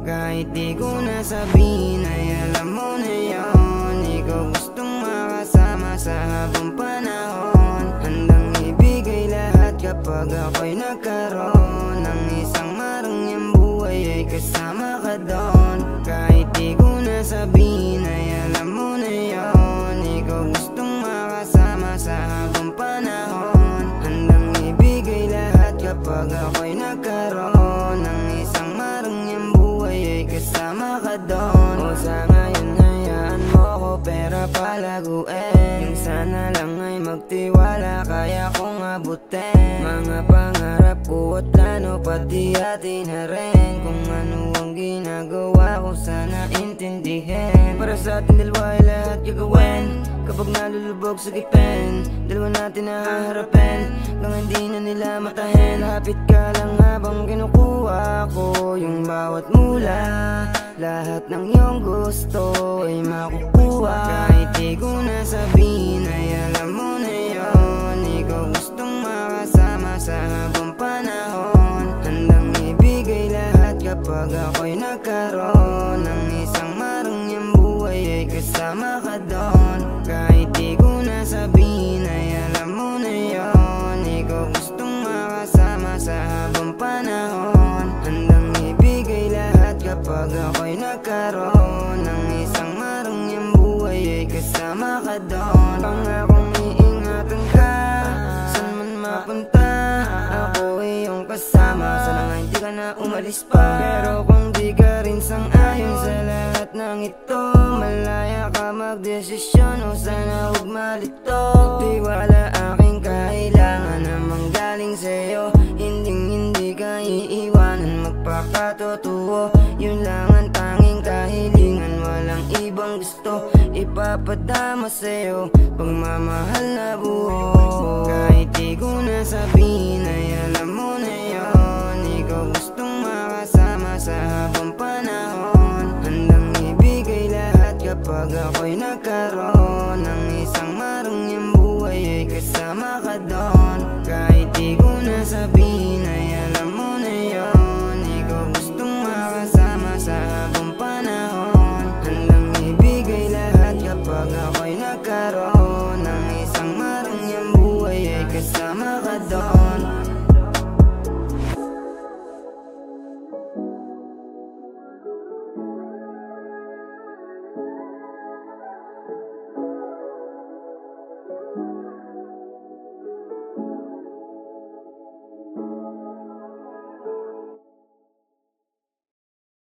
Kahit di ko nasabihin ay alam mo na yun. Ikaw gustong makasama sa habang panahon. Handang ibigay lahat kapag ako'y nagkaroon ng isang marangyang buhay ay kasama ka doon. Kahit di ko nasabihin ay alam mo na yun. Ikaw gustong makasama sa habang panahon. Handang ibigay lahat kapag ako'y nagkaroon ng isang marangyang buhay ay kasama ka doon. O sa ngayon hayaan mo ko pera palaguin. Yung sana lang ay magtiwala kaya kong abutin. Mga pangarap ko at plano pati atin na rin. Kung ano ang ginagawa ko sana intindihin. Para sa atin dalawa ay lahat gagawin. Kapag nalulubog sa gipin, dalawa natin nahaharapin. Nang hindi na nila matahin. Lapit ka lang habang kinukuha ko yung bawat mula. Lahat ng iyong gusto ay makukuha. Kahit di ko nasabihin ay alam mo na yun. Ikaw gustong makasama sa habang panahon. Handang ibigay lahat kapag ako'y nagkaroon ng isang marangyang buhay ay kasama ka doon. Kahit di ko nasabihin ay alam mo na yun. Ikaw gustong makasama sa habang panahon. Handang ibigay lahat kapag ako'y nagkaroon ng isang marangyang buhay ay kasama ka doon. Pangakong iingatan ka saan man mapunta. Ako iyong kasama. Sana nga hindi ka na umalis pa. Pero kung di ka rin sang-ayon sa lahat ng ito, malaya ka magdesisyon o sana huwag malito. Tiwala aking kailangan na manggaling sa'yo. Hindi ka iiwanan magpakatotoo. Yun lang ang tanging kahilingan, walang ibang gusto. Ipapadama sa'yo pagmamahal na buo. Kahit di ko nasabihin ay alam mo na yun. Ikaw gustong makasama sa